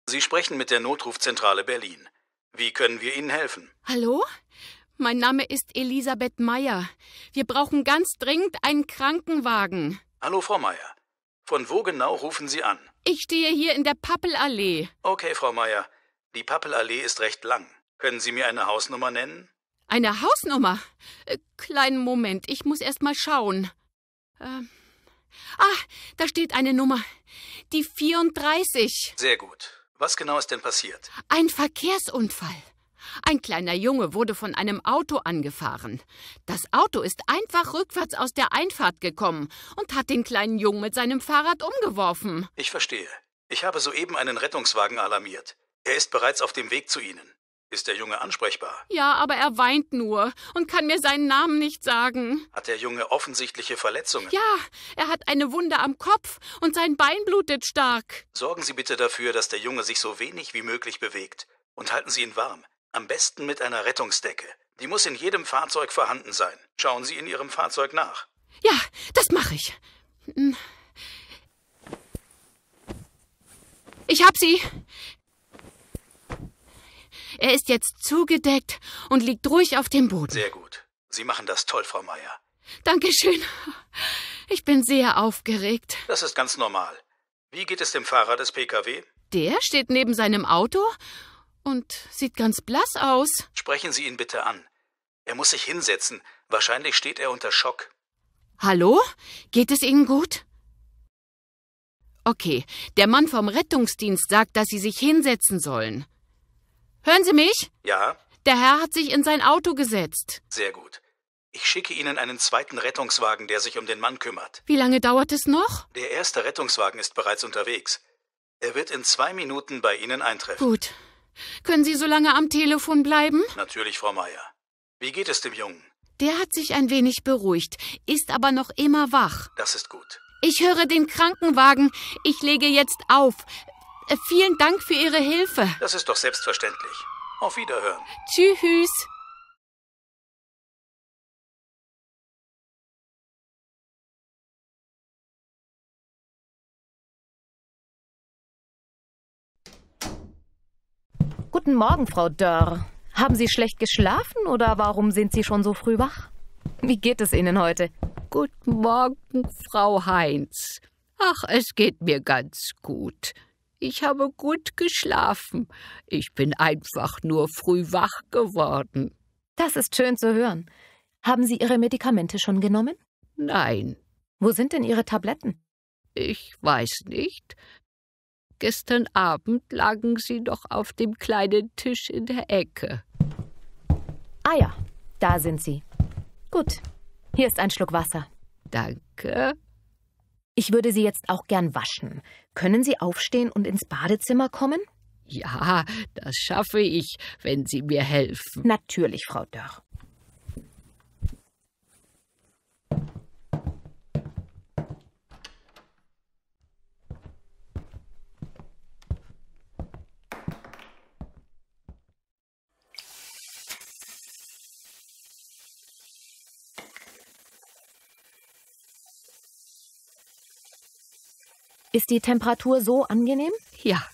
Sie sprechen mit der Notrufzentrale Berlin. Wie können wir Ihnen helfen? Hallo? Mein Name ist Elisabeth Meyer. Wir brauchen ganz dringend einen Krankenwagen. Hallo, Frau Meyer. Von wo genau rufen Sie an? Ich stehe hier in der Pappelallee. Okay, Frau Meyer. Die Pappelallee ist recht lang. Können Sie mir eine Hausnummer nennen? Eine Hausnummer? Kleinen Moment, ich muss erst mal schauen. Da steht eine Nummer. Die 34. Sehr gut. Was genau ist denn passiert? Ein Verkehrsunfall. Ein kleiner Junge wurde von einem Auto angefahren. Das Auto ist einfach rückwärts aus der Einfahrt gekommen und hat den kleinen Jungen mit seinem Fahrrad umgeworfen. Ich verstehe. Ich habe soeben einen Rettungswagen alarmiert. Er ist bereits auf dem Weg zu Ihnen. Ist der Junge ansprechbar? Ja, aber er weint nur und kann mir seinen Namen nicht sagen. Hat der Junge offensichtliche Verletzungen? Ja, er hat eine Wunde am Kopf und sein Bein blutet stark. Sorgen Sie bitte dafür, dass der Junge sich so wenig wie möglich bewegt. Und halten Sie ihn warm. Am besten mit einer Rettungsdecke. Die muss in jedem Fahrzeug vorhanden sein. Schauen Sie in Ihrem Fahrzeug nach. Ja, das mache ich. Ich hab sie. Er ist jetzt zugedeckt und liegt ruhig auf dem Boden. Sehr gut. Sie machen das toll, Frau Meyer. Dankeschön. Ich bin sehr aufgeregt. Das ist ganz normal. Wie geht es dem Fahrer des PKW? Der steht neben seinem Auto und sieht ganz blass aus. Sprechen Sie ihn bitte an. Er muss sich hinsetzen. Wahrscheinlich steht er unter Schock. Hallo? Geht es Ihnen gut? Okay, der Mann vom Rettungsdienst sagt, dass Sie sich hinsetzen sollen. Hören Sie mich? Ja? Der Herr hat sich in sein Auto gesetzt. Sehr gut. Ich schicke Ihnen einen zweiten Rettungswagen, der sich um den Mann kümmert. Wie lange dauert es noch? Der erste Rettungswagen ist bereits unterwegs. Er wird in 2 Minuten bei Ihnen eintreffen. Gut. Können Sie so lange am Telefon bleiben? Natürlich, Frau Meyer. Wie geht es dem Jungen? Der hat sich ein wenig beruhigt, ist aber noch immer wach. Das ist gut. Ich höre den Krankenwagen. Ich lege jetzt auf. Vielen Dank für Ihre Hilfe. Das ist doch selbstverständlich. Auf Wiederhören. Tschüss. Guten Morgen, Frau Dörr. Haben Sie schlecht geschlafen oder warum sind Sie schon so früh wach? Wie geht es Ihnen heute? Guten Morgen, Frau Heinz. Ach, es geht mir ganz gut. Ich habe gut geschlafen. Ich bin einfach nur früh wach geworden. Das ist schön zu hören. Haben Sie Ihre Medikamente schon genommen? Nein, Wo sind denn Ihre Tabletten? ich weiß nicht. Gestern Abend lagen sie noch auf dem kleinen Tisch in der Ecke. Ah ja, da sind sie. Gut, hier ist ein Schluck Wasser. Danke. Ich würde Sie jetzt auch gern waschen. Können Sie aufstehen und ins Badezimmer kommen? Ja, das schaffe ich, wenn Sie mir helfen. Natürlich, Frau Dörr. Ist die Temperatur so angenehm? Ja,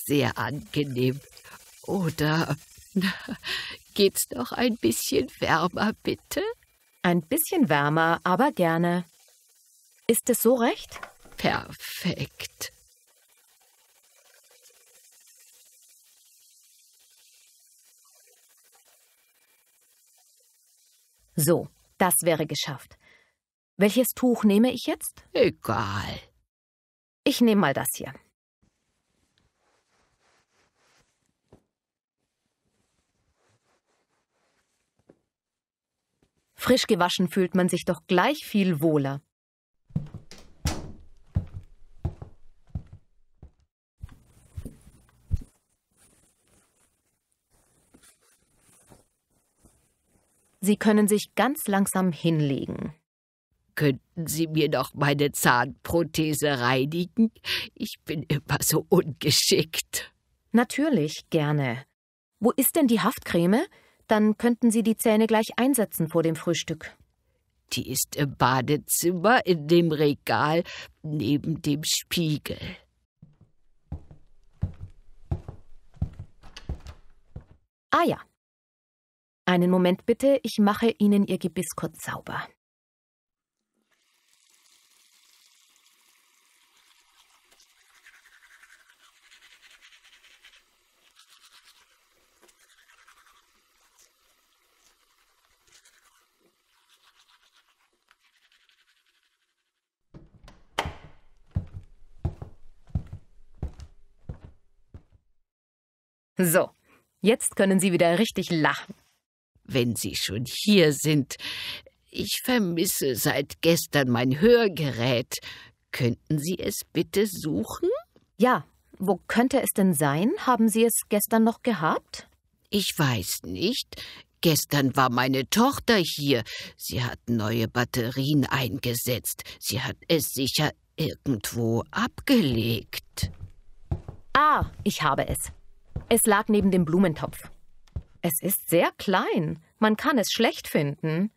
sehr angenehm. Oder geht's noch ein bisschen wärmer, bitte? Ein bisschen wärmer, aber gerne. Ist es so recht? Perfekt. So, das wäre geschafft. Welches Tuch nehme ich jetzt? Egal. Ich nehme mal das hier. Frisch gewaschen fühlt man sich doch gleich viel wohler. Sie können sich ganz langsam hinlegen. Könnten Sie mir noch meine Zahnprothese reinigen? Ich bin immer so ungeschickt. Natürlich, gerne. Wo ist denn die Haftcreme? Dann könnten Sie die Zähne gleich einsetzen vor dem Frühstück. Die ist im Badezimmer in dem Regal neben dem Spiegel. Ah ja. Einen Moment bitte, ich mache Ihnen Ihr Gebiss kurz sauber. So, jetzt können Sie wieder richtig lachen. Wenn Sie schon hier sind, ich vermisse seit gestern mein Hörgerät. Könnten Sie es bitte suchen? Ja, wo könnte es denn sein? Haben Sie es gestern noch gehabt? Ich weiß nicht. Gestern war meine Tochter hier. Sie hat neue Batterien eingesetzt. Sie hat es sicher irgendwo abgelegt. Ah, ich habe es. Es lag neben dem Blumentopf. Es ist sehr klein. Man kann es schlecht finden.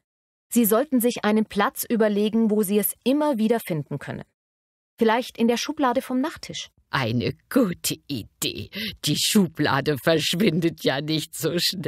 Sie sollten sich einen Platz überlegen, wo Sie es immer wieder finden können. Vielleicht in der Schublade vom Nachttisch. Eine gute Idee. Die Schublade verschwindet ja nicht so schnell.